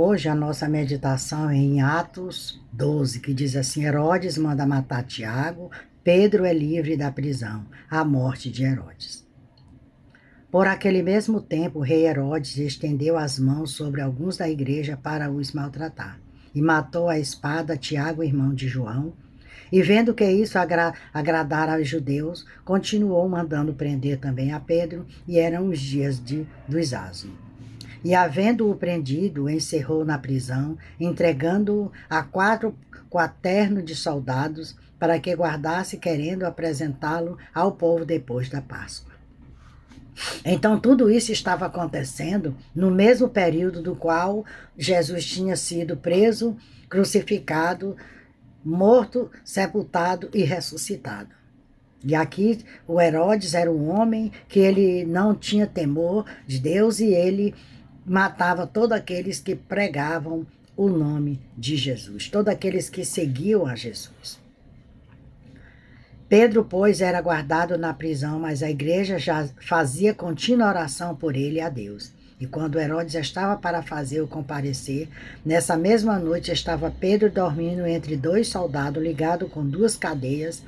Hoje a nossa meditação é em Atos 12, que diz assim: Herodes manda matar Tiago, Pedro é livre da prisão, a morte de Herodes. Por aquele mesmo tempo, o rei Herodes estendeu as mãos sobre alguns da igreja para os maltratar, e matou à espada Tiago, irmão de João, e vendo que isso agradara aos judeus, continuou mandando prender também a Pedro, e eram os dias dos asnos. E, havendo-o prendido, encerrou na prisão, entregando-o a 4 quaternos de soldados, para que guardasse, querendo apresentá-lo ao povo depois da Páscoa. Então, tudo isso estava acontecendo no mesmo período do qual Jesus tinha sido preso, crucificado, morto, sepultado e ressuscitado. E aqui o Herodes era um homem que ele não tinha temor de Deus e ele matava todos aqueles que pregavam o nome de Jesus, todos aqueles que seguiam a Jesus. Pedro, pois, era guardado na prisão, mas a igreja já fazia contínua oração por ele a Deus. E quando Herodes estava para fazer-o comparecer, nessa mesma noite estava Pedro dormindo entre 2 soldados, ligado com 2 cadeias,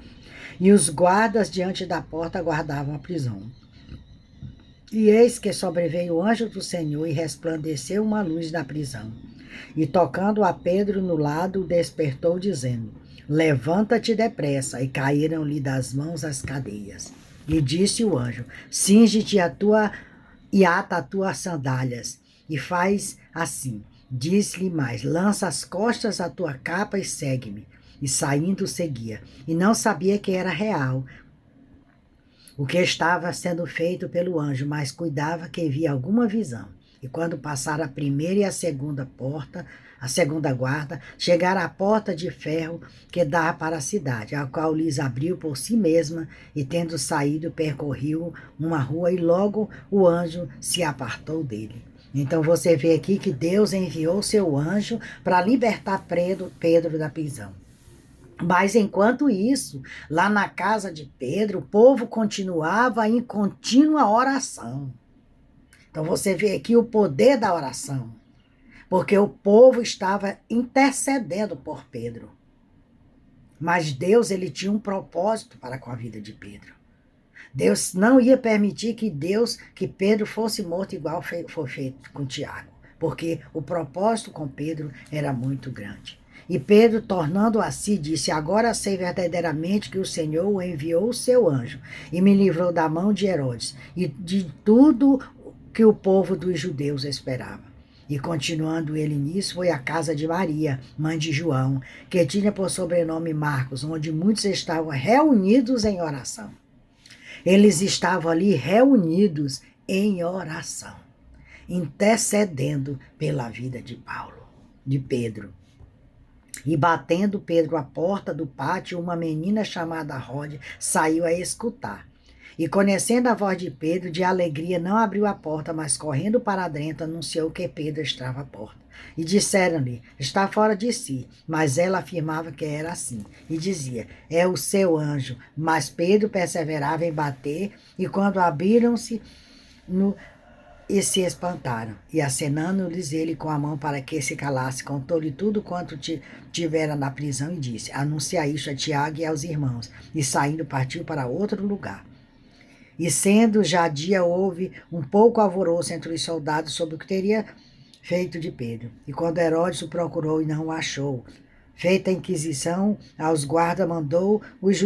e os guardas diante da porta guardavam a prisão. E eis que sobreveio o anjo do Senhor e resplandeceu uma luz da prisão. E tocando a Pedro no lado, o despertou, dizendo: Levanta-te depressa. E caíram-lhe das mãos as cadeias. E disse o anjo: Cinge-te e ata as tuas sandálias. E faz assim. Diz-lhe mais: Lança as costas a tua capa e segue-me. E saindo seguia. E não sabia que era real o que estava sendo feito pelo anjo, mas cuidava que via alguma visão. E quando passara a primeira e a segunda porta, a segunda guarda, chegaram à porta de ferro que dá para a cidade, a qual lhes abriu por si mesma, e tendo saído, percorreu uma rua, e logo o anjo se apartou dele. Então você vê aqui que Deus enviou seu anjo para libertar Pedro da prisão. Mas enquanto isso, lá na casa de Pedro, o povo continuava em contínua oração. Então você vê aqui o poder da oração, porque o povo estava intercedendo por Pedro. Mas Deus, ele tinha um propósito para com a vida de Pedro. Deus não ia permitir que Pedro fosse morto igual foi feito com Tiago, porque o propósito com Pedro era muito grande. E Pedro, tornando a si, disse: Agora sei verdadeiramente que o Senhor enviou o seu anjo e me livrou da mão de Herodes e de tudo que o povo dos judeus esperava. E continuando ele nisso, foi à casa de Maria, mãe de João, que tinha por sobrenome Marcos, onde muitos estavam reunidos em oração. Eles estavam ali reunidos em oração, intercedendo pela vida de Pedro. E batendo Pedro à porta do pátio, uma menina chamada Rode saiu a escutar. E conhecendo a voz de Pedro, de alegria não abriu a porta, mas correndo para dentro anunciou que Pedro estava à porta. E disseram-lhe: Está fora de si. Mas ela afirmava que era assim. E dizia: É o seu anjo. Mas Pedro perseverava em bater, e quando abriram-se e se espantaram. E acenando-lhes ele com a mão para que se calasse, contou-lhe tudo quanto tivera na prisão e disse: Anuncia isto a Tiago e aos irmãos. E saindo partiu para outro lugar. E sendo já dia, houve um pouco alvoroço entre os soldados sobre o que teria feito de Pedro. E quando Herodes o procurou e não o achou, feita a inquisição aos guardas, mandou-os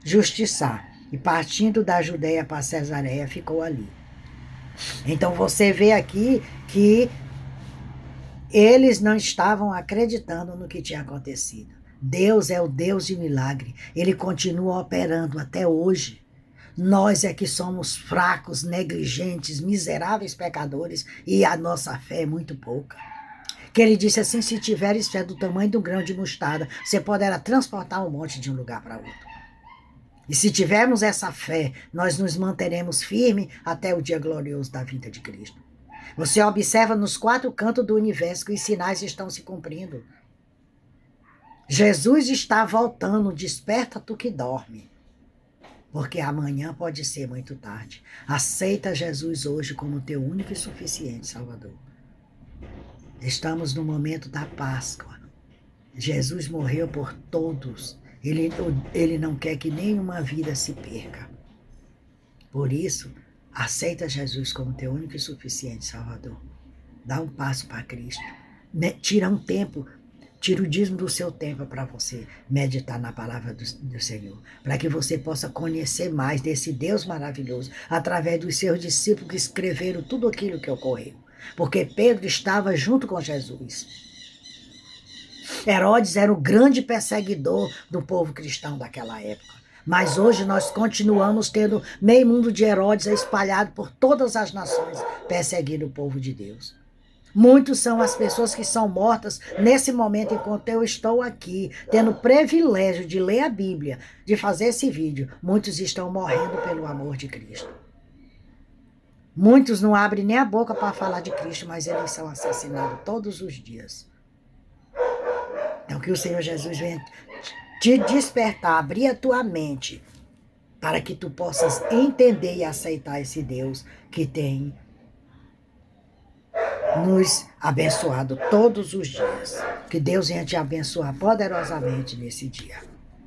justiçar. E partindo da Judéia para Cesareia, ficou ali. Então você vê aqui que eles não estavam acreditando no que tinha acontecido. Deus é o Deus de milagre. Ele continua operando até hoje. Nós é que somos fracos, negligentes, miseráveis pecadores e a nossa fé é muito pouca. Que ele disse assim: se tiveres fé do tamanho do grão de mostarda, você poderá transportar um monte de um lugar para outro. E se tivermos essa fé, nós nos manteremos firmes até o dia glorioso da vida de Cristo. Você observa nos 4 cantos do universo que os sinais estão se cumprindo. Jesus está voltando, desperta tu que dorme. Porque amanhã pode ser muito tarde. Aceita Jesus hoje como teu único e suficiente Salvador. Estamos no momento da Páscoa. Jesus morreu por todos. Ele não quer que nenhuma vida se perca. Por isso, aceita Jesus como teu único e suficiente Salvador. Dá um passo para Cristo. Tira um tempo, tira o dízimo do seu tempo para você meditar na palavra do Senhor. Para que você possa conhecer mais desse Deus maravilhoso através dos seus discípulos que escreveram tudo aquilo que ocorreu. Porque Pedro estava junto com Jesus. Herodes era o grande perseguidor do povo cristão daquela época. Mas hoje nós continuamos tendo meio mundo de Herodes espalhado por todas as nações, perseguindo o povo de Deus. Muitos são as pessoas que são mortas nesse momento, enquanto eu estou aqui, tendo o privilégio de ler a Bíblia, de fazer esse vídeo. Muitos estão morrendo pelo amor de Cristo. Muitos não abrem nem a boca para falar de Cristo, mas eles são assassinados todos os dias. Então que o Senhor Jesus venha te despertar, abrir a tua mente, para que tu possas entender e aceitar esse Deus que tem nos abençoado todos os dias. Que Deus venha te abençoar poderosamente nesse dia.